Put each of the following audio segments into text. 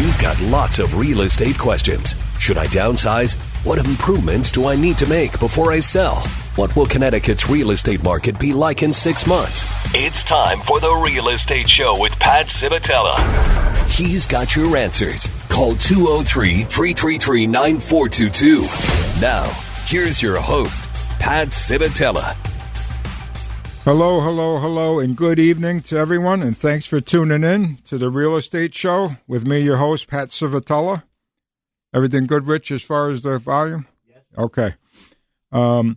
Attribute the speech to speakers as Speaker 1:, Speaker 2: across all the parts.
Speaker 1: You've got lots of real estate questions. Should I downsize? What improvements do I need to make before I sell? What will Connecticut's real estate market be like in 6 months? It's time for The Real Estate Show with Pat Civitella. He's got your answers. Call 203-333-9422. Now, here's your host, Pat Civitella.
Speaker 2: Hello, and good evening to everyone, and thanks for tuning in to The Real Estate Show with me, your host, Pat Civitella. Everything good, Rich, as far as the volume? Yes. Okay. I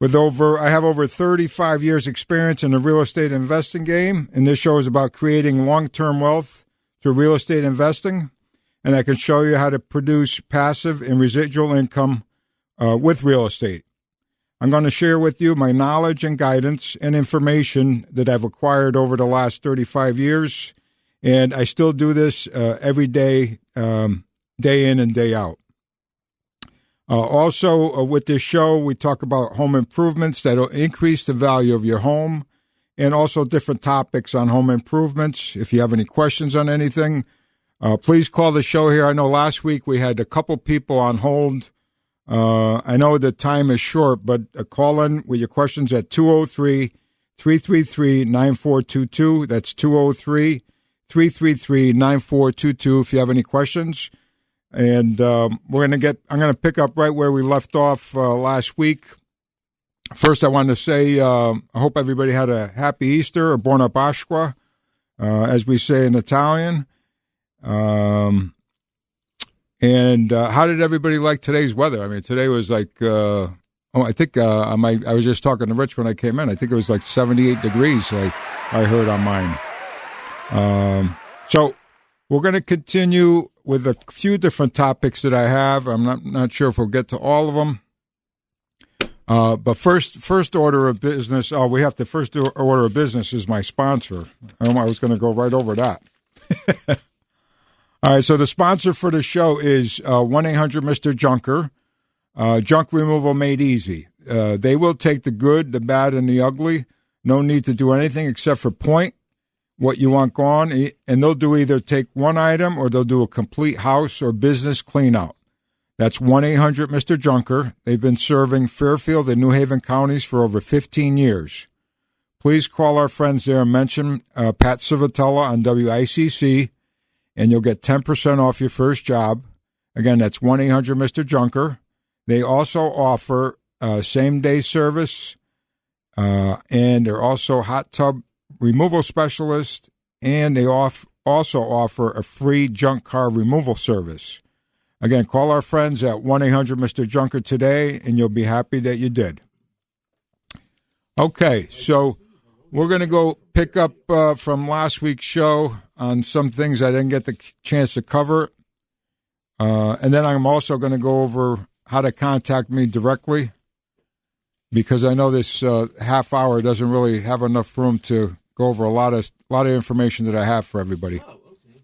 Speaker 2: have over 35 years experience in the real estate investing game, and this show is about creating long-term wealth through real estate investing, and I can show you how to produce passive and residual income with real estate. I'm going to share with you my knowledge and guidance and information that I've acquired over the last 35 years, and I still do this every day, day in and day out. Also, with this show, we talk about home improvements that will increase the value of your home, and also different topics on home improvements. If you have any questions on anything, please call the show here. I know last week we had a couple people on hold. I know the time is short, but call in with your questions at 203-333-9422. That's 203-333-9422 if you have any questions. And I'm going to pick up right where we left off last week. First, I want to say I hope everybody had a happy Easter, or Buona Pasqua, as we say in Italian. And how did everybody like today's weather? I mean, today was like, I was just talking to Rich when I came in. I think it was like 78 degrees, I heard on mine. So we're going to continue with a few different topics that I have. I'm not sure if we'll get to all of them. But first order of business, first order of business is my sponsor. I was going to go right over that. All right, so the sponsor for the show is 1-800-MR-JUNKER, junk removal made easy. They will take the good, the bad, and the ugly. No need to do anything except for point what you want gone, and they'll do either take one item or they'll do a complete house or business clean out. That's 1-800-MR-JUNKER. They've been serving Fairfield and New Haven counties for over 15 years. Please call our friends there and mention Pat Civitella on WICC, and you'll get 10% off your first job. Again, that's 1-800-MR-JUNKER. They also offer same-day service, and they're also hot tub removal specialists, and they also offer a free junk car removal service. Again, call our friends at 1-800-MR-JUNKER today, and you'll be happy that you did. Okay, so we're going to go pick up from last week's show on some things I didn't get the chance to cover. And then I'm also going to go over how to contact me directly, because I know this half hour doesn't really have enough room to go over a lot of information that I have for everybody. Oh, okay.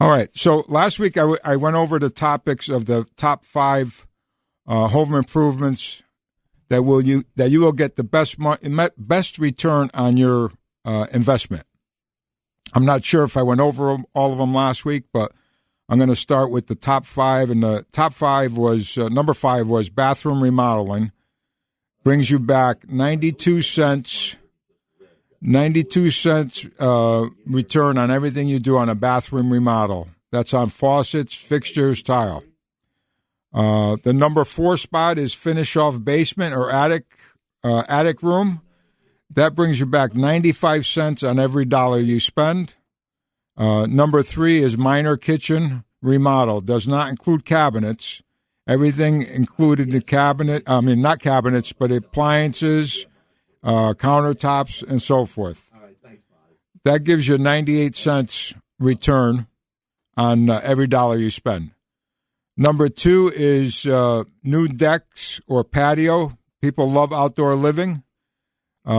Speaker 2: All right. So last week I went over the topics of the top 5 home improvements that you will get the best return on your investment. I'm not sure if I went over all of them last week, but I'm going to start with the top 5. And the top 5 was number 5 was bathroom remodeling. Brings you back 92 cents return on everything you do on a bathroom remodel. That's on faucets, fixtures, tile. The number 4 spot is finish off basement or attic room. That brings you back 95 cents on every dollar you spend. Number 3 is minor kitchen remodel. Does not include cabinets. Everything included in the not cabinets, but appliances, countertops, and so forth. All right, thanks, Bob. That gives you 98 cents return on every dollar you spend. Number 2 is new decks or patio. People love outdoor living.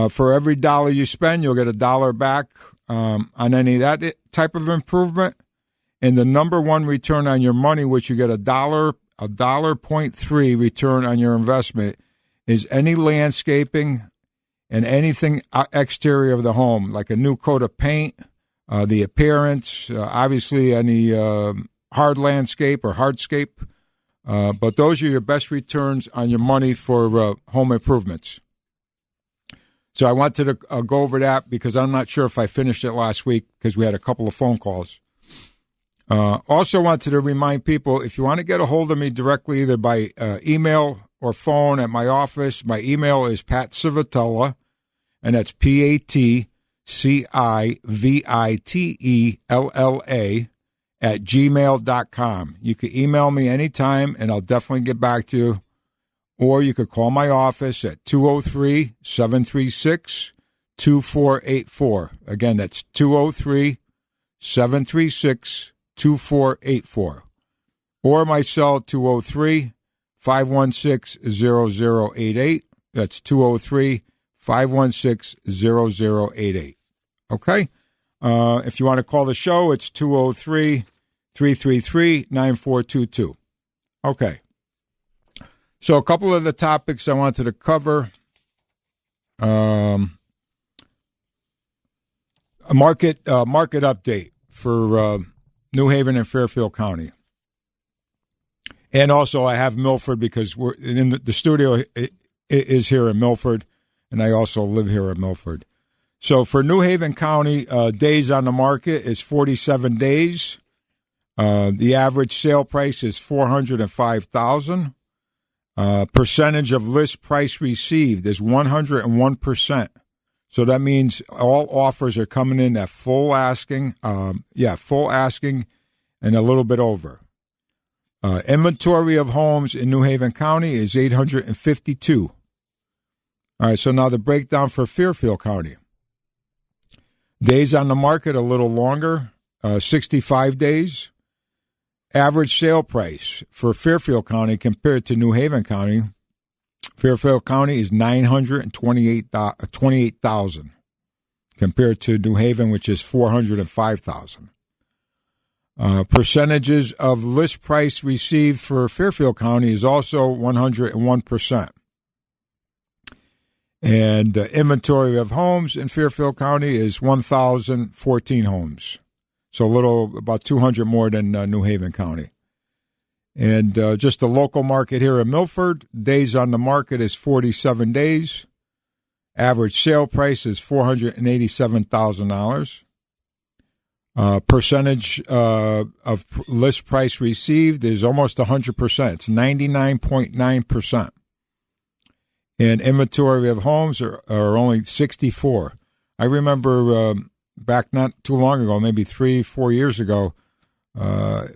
Speaker 2: For every dollar you spend, you'll get $1 back on any of that type of improvement. And the number 1 return on your money, which you get $1.3 return on your investment, is any landscaping and anything exterior of the home, like a new coat of paint, the appearance, obviously any hard landscape or hardscape. But those are your best returns on your money for home improvements. So I wanted to go over that because I'm not sure if I finished it last week because we had a couple of phone calls. Also wanted to remind people, if you want to get a hold of me directly, either by email or phone at my office, my email is Civitella, and that's PATCIVITELLA @gmail.com. You can email me anytime, and I'll definitely get back to you. Or you could call my office at 203-736-2484. Again, that's 203-736-2484. Or my cell, 203-516-0088. That's 203-516-0088. Okay? If you want to call the show, it's 203-333-9422. Okay. So a couple of the topics I wanted to cover. A market update for New Haven and Fairfield County. And also I have Milford because we're in the studio is here in Milford, and I also live here in Milford. So for New Haven County, days on the market is 47 days. The average sale price is $405,000. Percentage of list price received is 101%. So that means all offers are coming in at full asking. Full asking and a little bit over. Inventory of homes in New Haven County is 852. All right, so now the breakdown for Fairfield County. Days on the market a little longer, 65 days. Average sale price for Fairfield County compared to New Haven County. Fairfield County is $928,000 compared to New Haven, which is $405,000. Percentages of list price received for Fairfield County is also 101%. And inventory of homes in Fairfield County is 1,014 homes. So about 200 more than New Haven County. And just the local market here in Milford, days on the market is 47 days. Average sale price is $487,000. Percentage of list price received is almost 100%. It's 99.9%. And inventory of homes are only 64. I remember back not too long ago, maybe 3-4 years ago,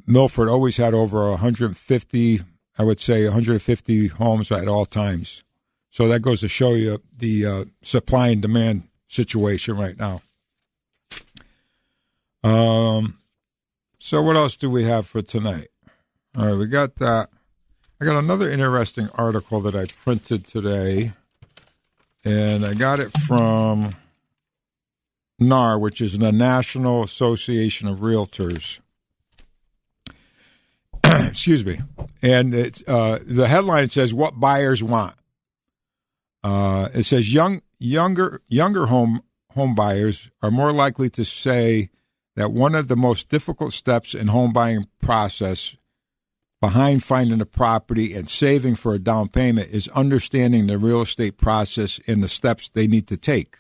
Speaker 2: Milford always had over 150, I would say 150 homes at all times. So that goes to show you the supply and demand situation right now. So what else do we have for tonight? All right, we got that. I got another interesting article that I printed today, and I got it from NAR, which is the National Association of Realtors. Excuse me. And it's the headline says, "What Buyers Want." It says younger home buyers are more likely to say that one of the most difficult steps in home buying process, behind finding a property and saving for a down payment, is understanding the real estate process and the steps they need to take.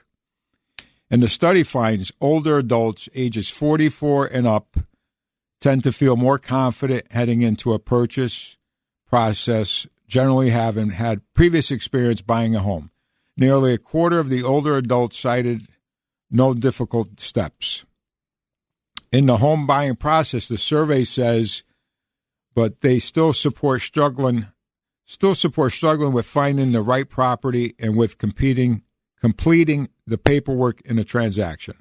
Speaker 2: And the study finds older adults ages 44 and up tend to feel more confident heading into a purchase process, generally having had previous experience buying a home. Nearly a quarter of the older adults cited no difficult steps. In the home buying process, the survey says, but they still support struggling with finding the right property and with completing the paperwork in a transaction.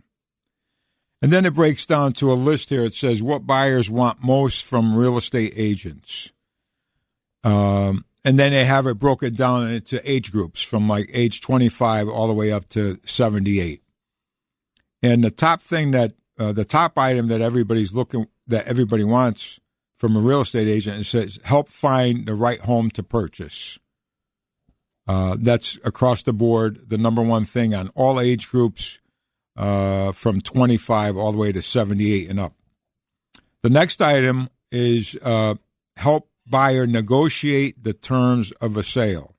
Speaker 2: And then it breaks down to a list here. It says what buyers want most from real estate agents. And then they have it broken down into age groups from like age 25 all the way up to 78. And the top thing the top item that everybody wants from a real estate agent, it says help find the right home to purchase. That's across the board the number one thing on all age groups. from 25 all the way to 78 and up. The next item is help buyer negotiate the terms of a sale.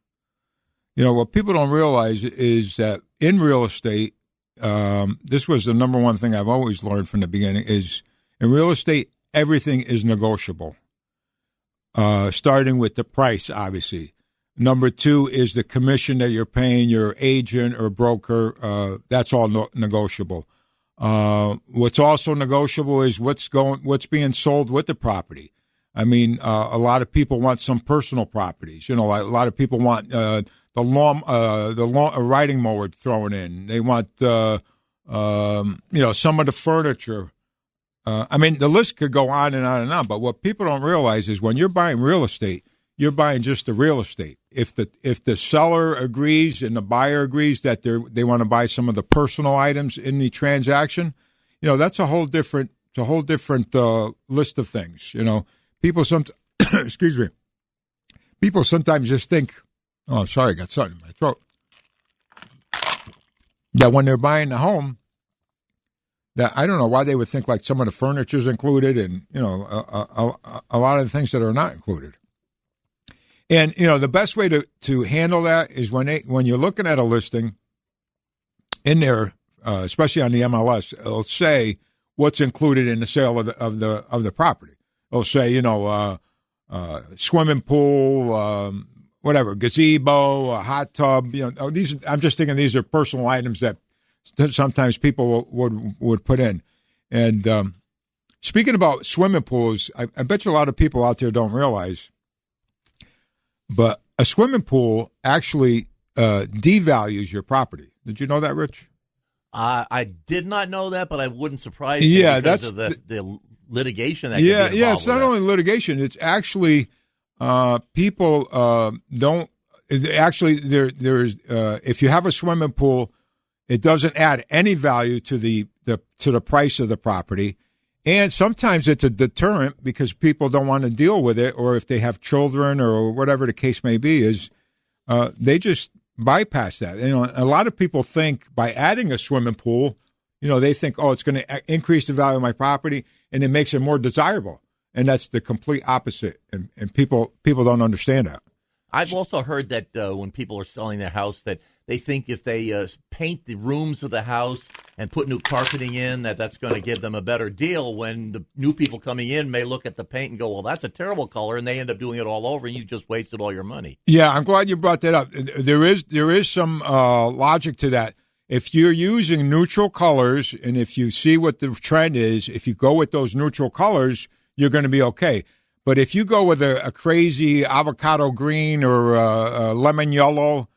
Speaker 2: You know, what people don't realize is that in real estate, this was the number one thing I've always learned from the beginning, is in real estate, everything is negotiable, starting with the price, obviously. Number two is the commission that you're paying your agent or broker. That's all negotiable. What's also negotiable is what's being sold with the property. I mean, a lot of people want some personal properties. You know, a lot of people want the riding mower thrown in. They want some of the furniture. I mean, the list could go on and on and on. But what people don't realize is when you're buying real estate, you're buying just the real estate. If the seller agrees and the buyer agrees that they want to buy some of the personal items in the transaction, you know, that's a whole different list of things. You know, people excuse me. People sometimes just think, oh, sorry, I got something in my throat. That when they're buying the home, that I don't know why they would think like some of the furniture's included, and you know, a lot of the things that are not included. And, you know, the best way to handle that is when you're looking at a listing in there, especially on the MLS, it'll say what's included in the sale of the property. It'll say, you know, swimming pool, whatever, gazebo, a hot tub. You know, I'm just thinking these are personal items that sometimes people would put in. And speaking about swimming pools, I bet you a lot of people out there don't realize, but a swimming pool actually devalues your property. Did you know that, Rich?
Speaker 3: I did not know that, but I wouldn't surprise me because of the litigation that can be involved. Yeah,
Speaker 2: it's not only litigation. It's actually people don't actually there's if you have a swimming pool, it doesn't add any value to the price of the property. And sometimes it's a deterrent because people don't want to deal with it, or if they have children or whatever the case may be, is they just bypass that. You know, a lot of people think by adding a swimming pool, you know, they think, oh, it's going to increase the value of my property, and it makes it more desirable. And that's the complete opposite. And people don't understand that.
Speaker 3: I've also heard that when people are selling their house, that they think if they paint the rooms of the house and put new carpeting in, that's going to give them a better deal, when the new people coming in may look at the paint and go, well, that's a terrible color, and they end up doing it all over, and you just wasted all your money.
Speaker 2: Yeah, I'm glad you brought that up. There is some logic to that. If you're using neutral colors, and if you see what the trend is, if you go with those neutral colors, you're going to be okay. But if you go with a crazy avocado green or lemon yellow,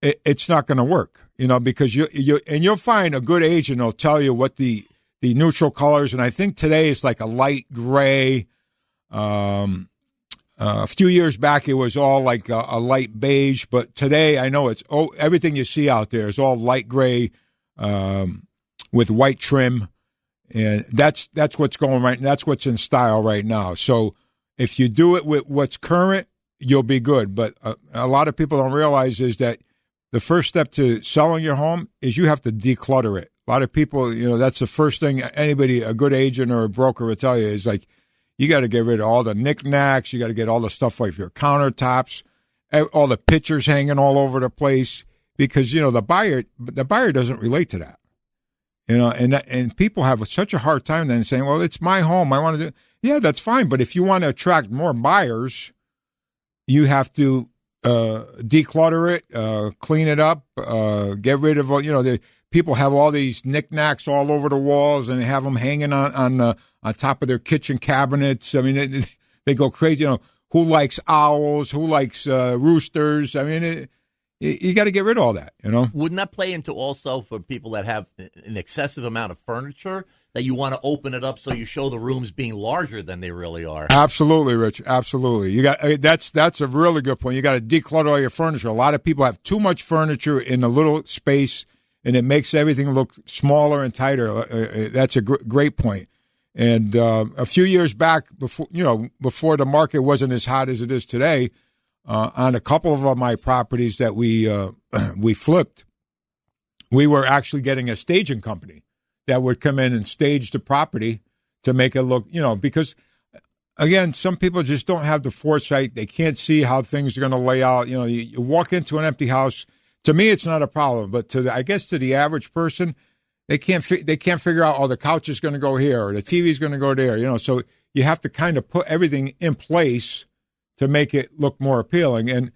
Speaker 2: it's not going to work, you know, because you'll find a good agent will tell you what the neutral colors, and I think today it's like a light gray. A few years back it was all like a light beige, but today I know everything you see out there is all light gray with white trim, and that's what's going right. That's what's in style right now. So if you do it with what's current, you'll be good. But a lot of people don't realize is that the first step to selling your home is you have to declutter it. A lot of people, you know, that's the first thing a good agent or a broker will tell you is like, you got to get rid of all the knickknacks. You got to get all the stuff like your countertops, all the pictures hanging all over the place, because, you know, the buyer doesn't relate to that. You know, and people have such a hard time then saying, well, it's my home. I want to do. Yeah, that's fine. But if you want to attract more buyers, you have to declutter it, clean it up, get rid of all, you know, people have all these knickknacks all over the walls, and they have them hanging on top of their kitchen cabinets. I mean, they go crazy. You know, who likes owls? Who likes roosters? I mean, you got to get rid of all that, you know.
Speaker 3: Wouldn't that play into also for people that have an excessive amount of furniture, that you want to open it up so you show the rooms being larger than they really are?
Speaker 2: Absolutely, Rich. Absolutely. You got that's a really good point. You got to declutter all your furniture. A lot of people have too much furniture in a little space, and it makes everything look smaller and tighter. That's a great point. And a few years back, before the market wasn't as hot as it is today, on a couple of my properties that we flipped, we were actually getting a staging company that would come in and stage the property to make it look, because, again, some people just don't have the foresight. They can't see how things are going to lay out. You walk into an empty house. To me, it's not a problem, but to the average person, they can't figure out, the couch is going to go here or the TV is going to go there. So you have to kind of put everything in place to make it look more appealing. And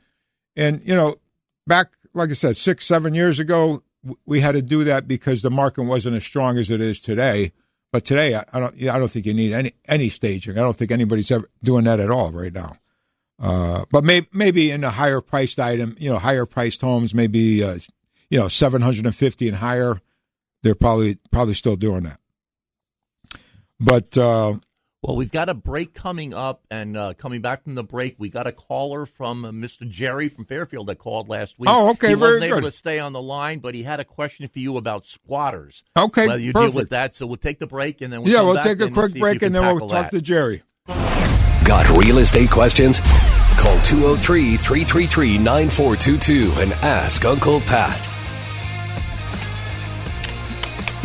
Speaker 2: back, like I said, 6-7 years ago, we had to do that because the market wasn't as strong as it is today. But today, I don't think you need any staging. I don't think anybody's ever doing that at all right now. But maybe in a higher priced item, higher priced homes, maybe $750 and higher, they're probably still doing that. But
Speaker 3: well, we've got a break coming up, and coming back from the break, we got a caller from Mr. Jerry from Fairfield that called last week.
Speaker 2: Oh, okay,
Speaker 3: he
Speaker 2: very
Speaker 3: wasn't able
Speaker 2: good.
Speaker 3: to stay on the line, but he had a question for you about squatters.
Speaker 2: Okay,
Speaker 3: well, you
Speaker 2: perfect.
Speaker 3: deal with that, so we'll take the break, and then we'll
Speaker 2: take a quick break, and then we'll talk to Jerry.
Speaker 1: Got real estate questions? Call 203-333-9422 and ask Uncle Pat.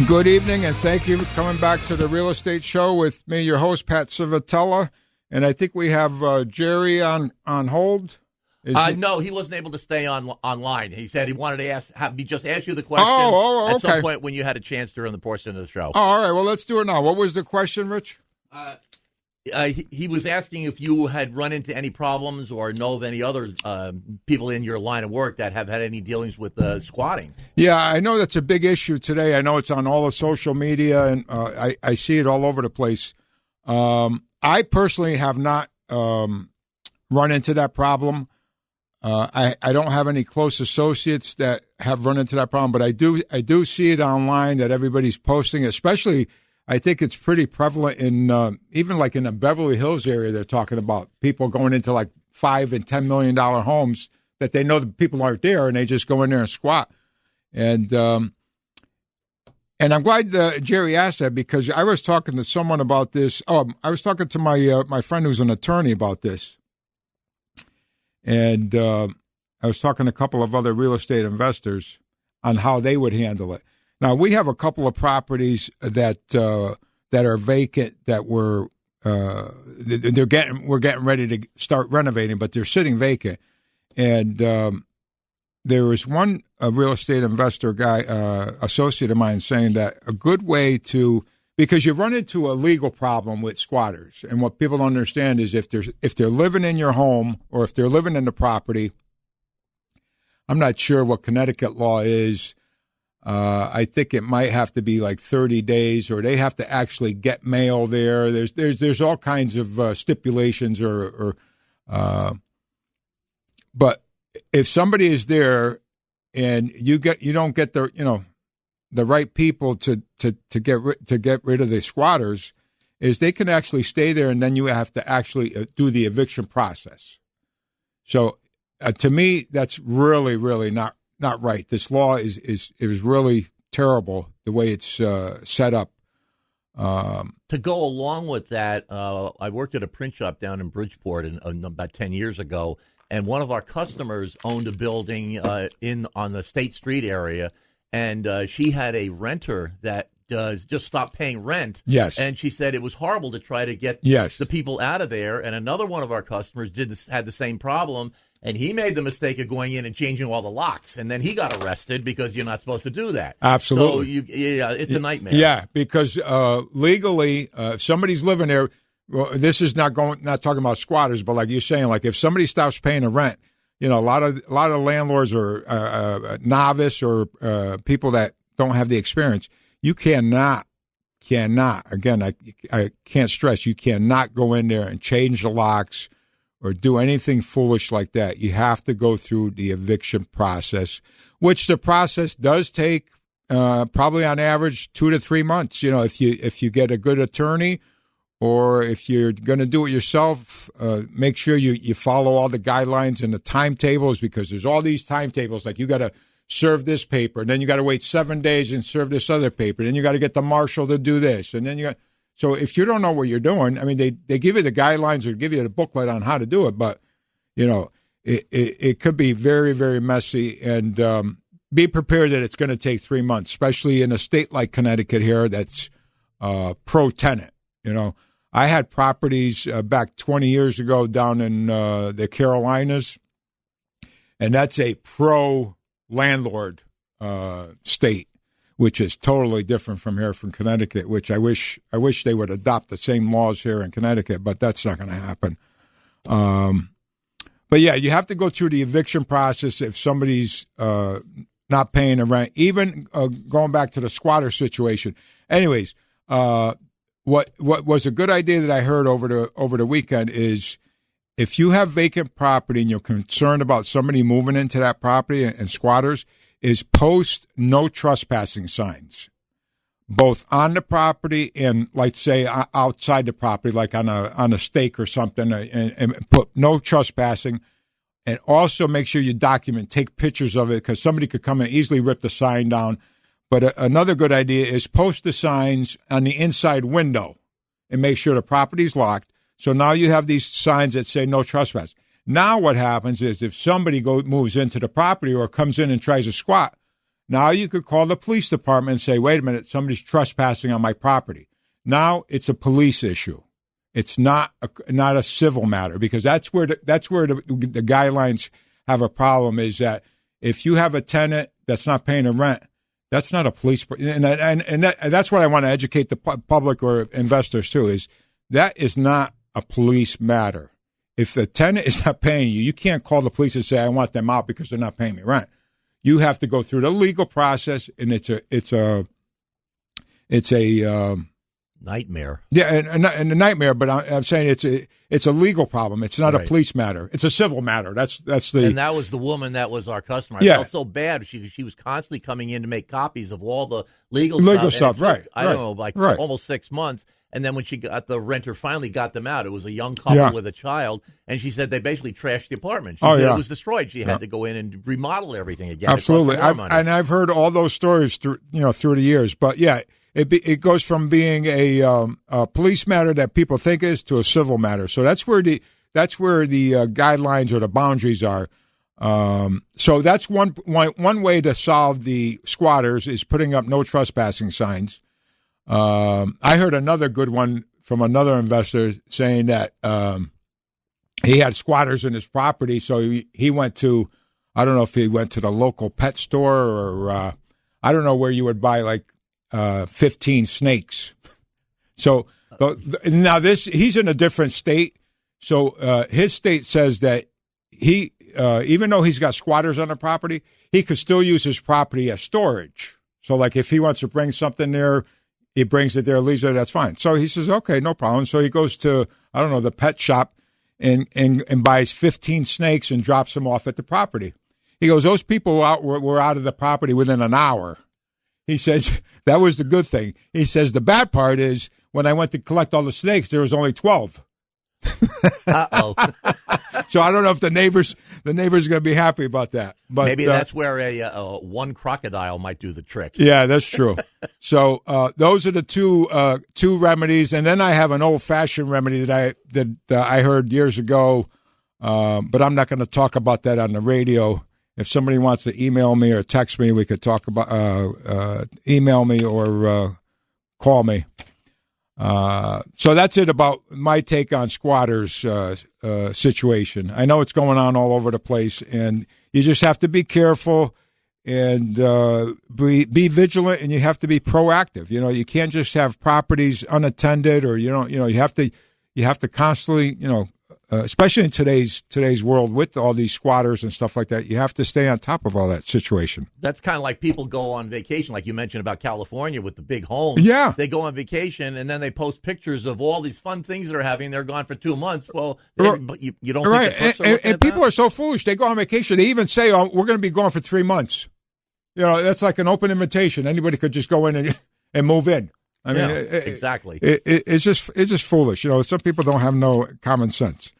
Speaker 2: Good evening, and thank you for coming back to the Real Estate Show with me, your host, Pat Civitella. And I think we have Jerry on hold.
Speaker 3: No, he wasn't able to stay online. He said he wanted to ask you the question
Speaker 2: okay.
Speaker 3: at some point when you had a chance during the portion of the show.
Speaker 2: Oh, all right. Well, let's do it now. What was the question, Rich?
Speaker 3: He was asking if you had run into any problems or know of any other people in your line of work that have had any dealings with squatting.
Speaker 2: Yeah, I know that's a big issue today. I know it's on all the social media, and I see it all over the place. I personally have not run into that problem. I don't have any close associates that have run into that problem, but I do see it online that everybody's posting, especially. I think it's pretty prevalent in even like in the Beverly Hills area. They're talking about people going into like $5 and $10 million homes that they know the people aren't there, and they just go in there and squat. And I'm glad Jerry asked that, because I was talking to someone about this. I was talking to my friend who's an attorney about this, and I was talking to a couple of other real estate investors on how they would handle it. Now, we have a couple of properties that are vacant that we're getting ready to start renovating, but they're sitting vacant. And there was one real estate investor guy, associate of mine, saying that a good way to, because you run into a legal problem with squatters, and what people don't understand is if they're living in your home or if they're living in the property, I'm not sure what Connecticut law is. I think it might have to be like 30 days, or they have to actually get mail there. There's all kinds of stipulations, but if somebody is there and you don't get the right people to get rid of the squatters, is they can actually stay there, and then you have to actually do the eviction process. So to me, that's really, really not right. This law is really terrible the way it's set up.
Speaker 3: To go along with that, I worked at a print shop down in Bridgeport about 10 years ago, and one of our customers owned a building on the State Street area, and she had a renter that just stopped paying rent.
Speaker 2: Yes.
Speaker 3: And she said it was horrible to try to get the people out of there, and another one of our customers had the same problem. And he made the mistake of going in and changing all the locks, and then he got arrested because you're not supposed to do that.
Speaker 2: Absolutely.
Speaker 3: So it's a nightmare.
Speaker 2: Yeah, because legally, if somebody's living there, well, this is not talking about squatters, but like you're saying, like if somebody stops paying the rent, a lot of landlords are novice or people that don't have the experience. You cannot. Again, I can't stress, you cannot go in there and change the locks or do anything foolish like that. You have to go through the eviction process, which the process does take probably on average 2 to 3 months. If you get a good attorney, or if you're going to do it yourself, make sure you follow all the guidelines and the timetables, because there's all these timetables. Like you got to serve this paper, and then you got to wait 7 days and serve this other paper, and then you got to get the marshal to do this, and then you got. So if you don't know what you're doing, I mean, they give you the guidelines or give you the booklet on how to do it, but, it could be very, very messy. And be prepared that it's going to take 3 months, especially in a state like Connecticut here that's pro-tenant. I had properties back 20 years ago down in the Carolinas, and that's a pro-landlord state, which is totally different from here, from Connecticut, which I wish they would adopt the same laws here in Connecticut, but that's not going to happen. But, yeah, you have to go through the eviction process if somebody's not paying the rent, even going back to the squatter situation. Anyways, what was a good idea that I heard over the weekend is if you have vacant property and you're concerned about somebody moving into that property and squatters, is post no trespassing signs, both on the property and, like, say, outside the property, like on a stake or something, and put no trespassing. And also make sure you document, take pictures of it, because somebody could come and easily rip the sign down. But another good idea is post the signs on the inside window and make sure the property's locked. So now you have these signs that say no trespass. Now what happens is if somebody moves into the property or comes in and tries to squat, now you could call the police department and say, wait a minute, somebody's trespassing on my property. Now it's a police issue. It's not a civil matter, because that's where the guidelines have a problem, is that if you have a tenant that's not paying the rent, that's not a police, and that's what I want to educate the public or investors too, is that is not a police matter. If the tenant is not paying you, you can't call the police and say, I want them out because they're not paying me rent. You have to go through the legal process, and it's a
Speaker 3: nightmare.
Speaker 2: Yeah, and a nightmare. But I'm saying it's a legal problem. It's not a police matter. It's a civil matter. That's the.
Speaker 3: And that was the woman that was our customer. I felt so bad. She was constantly coming in to make copies of all the legal stuff.
Speaker 2: Right?
Speaker 3: I don't know, almost 6 months. And then when the renter finally got them out, it was a young couple with a child, and she said they basically trashed the apartment. She said it was destroyed. She had to go in and remodel everything again.
Speaker 2: Absolutely, I've heard all those stories through the years. But yeah, it goes from being a police matter that people think is to a civil matter. So that's where the guidelines or the boundaries are. So that's one way to solve the squatters is putting up no trespassing signs. I heard another good one from another investor saying that he had squatters in his property, so he went to, I don't know if he went to the local pet store or I don't know where you would buy like 15 snakes. So now he's in a different state, so his state says that he even though he's got squatters on the property, he could still use his property as storage. So like if he wants to bring something there, he brings it there, leaves it, that's fine. So he says, okay, no problem. So he goes to, I don't know, the pet shop and buys 15 snakes and drops them off at the property. He goes, those people were out of the property within an hour. He says, that was the good thing. He says, the bad part is when I went to collect all the snakes, there was only 12.
Speaker 3: Uh-oh.
Speaker 2: So I don't know if the neighbors are going to be happy about that. But
Speaker 3: maybe that's where a one crocodile might do the trick.
Speaker 2: Yeah, that's true. So those are the two remedies, and then I have an old-fashioned remedy that I heard years ago, but I'm not going to talk about that on the radio. If somebody wants to email me or text me, we could talk about email me or call me. So that's it about my take on squatters situation. I know it's going on all over the place, and you just have to be careful and be vigilant, and you have to be proactive. You can't just have properties unattended, or you have to constantly, especially in today's world with all these squatters and stuff like that, you have to stay on top of all that situation.
Speaker 3: That's kind of like people go on vacation, like you mentioned about California with the big homes.
Speaker 2: Yeah.
Speaker 3: They go on vacation, and then they post pictures of all these fun things they're having. They're gone for 2 months. Well, you don't think
Speaker 2: and people are so foolish. They go on vacation. They even say, we're going to be gone for 3 months. That's like an open invitation. Anybody could just go in and move in. I mean,
Speaker 3: exactly.
Speaker 2: It's just foolish. Some people don't have no common sense.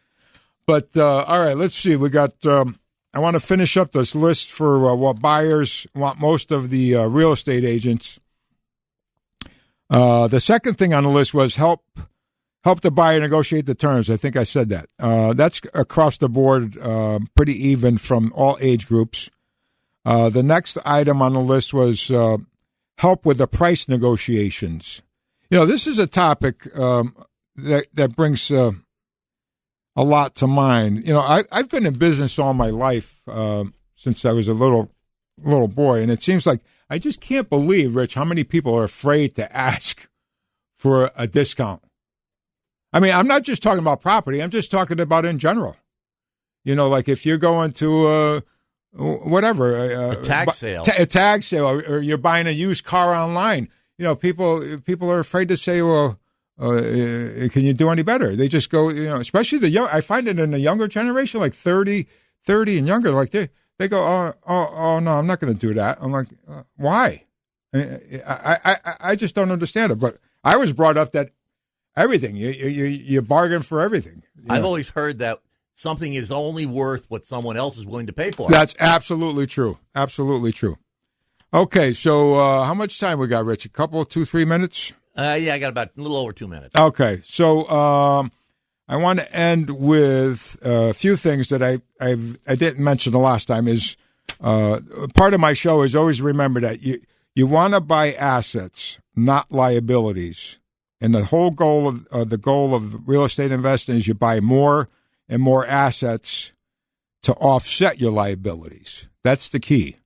Speaker 2: But, all right, let's see. We got, I want to finish up this list for what buyers want most of the real estate agents. The second thing on the list was help the buyer negotiate the terms. I think I said that. That's across the board, pretty even from all age groups. The next item on the list was help with the price negotiations. This is a topic that brings a lot to mind. I've been in business all my life since I was a little boy, and it seems like I just can't believe, Rich, how many people are afraid to ask for a discount. I mean, I'm not just talking about property. I'm just talking about in general. Like if you're going to a tag sale, or you're buying a used car online. People are afraid to say, "Well, can you do any better?" They just go, especially the young. I find it in the younger generation, like 30 and younger, like they go, "Oh, no, I'm not going to do that." I'm like, why? I just don't understand it. But I was brought up that everything you bargain for everything.
Speaker 3: I've always heard that something is only worth what someone else is willing to pay for.
Speaker 2: That's absolutely true. Absolutely true. Okay, so how much time we got, Rich? A couple, 2-3 minutes?
Speaker 3: Yeah, I got about a little over 2 minutes.
Speaker 2: Okay, so I want to end with a few things that I didn't mention the last time. Is part of my show is always remember that you want to buy assets, not liabilities. And the whole goal of real estate investing is you buy more and more assets to offset your liabilities. That's the key.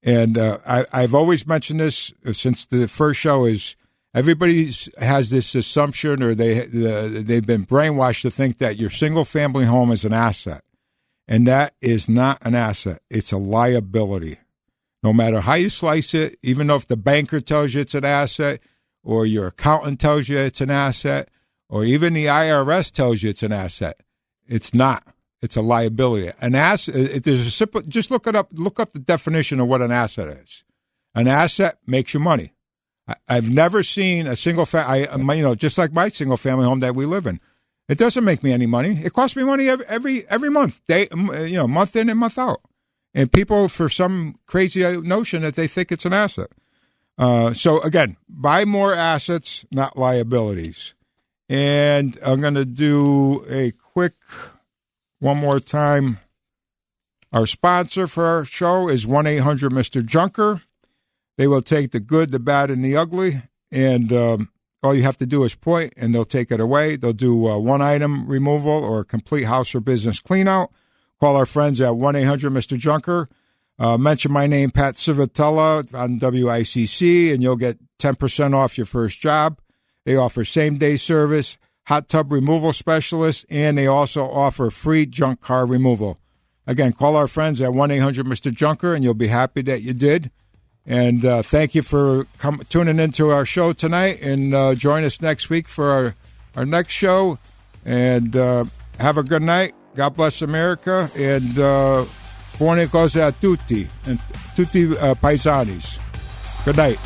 Speaker 2: And I've always mentioned this since the first show is everybody has this assumption or they've been brainwashed to think that your single-family home is an asset. And that is not an asset. It's a liability. No matter how you slice it, even though if the banker tells you it's an asset, or your accountant tells you it's an asset, or even the IRS tells you it's an asset, it's not. It's a liability. An asset. There's a simple. Just look it up. Look up the definition of what an asset is. An asset makes you money. I've never seen a single just like my single family home that we live in. It doesn't make me any money. It costs me money every month, month in and month out. And people, for some crazy notion that they think it's an asset. So, again, buy more assets, not liabilities. And I'm going to do a quick, one more time. Our sponsor for our show is 1-800-MR-JUNKER. They will take the good, the bad, and the ugly. And all you have to do is point, and they'll take it away. They'll do one-item removal or a complete house or business clean-out. Call our friends at 1-800-MR-JUNKER. Mention my name, Pat Civitella, on WICC, and you'll get 10% off your first job. They offer same-day service, hot tub removal specialist, and they also offer free junk car removal. Again, call our friends at 1-800-MR-JUNKER, and you'll be happy that you did. And thank you for tuning into our show tonight, and join us next week for our next show. And have a good night. God bless America, and buone cose a tutti, and tutti paisanis. Good night.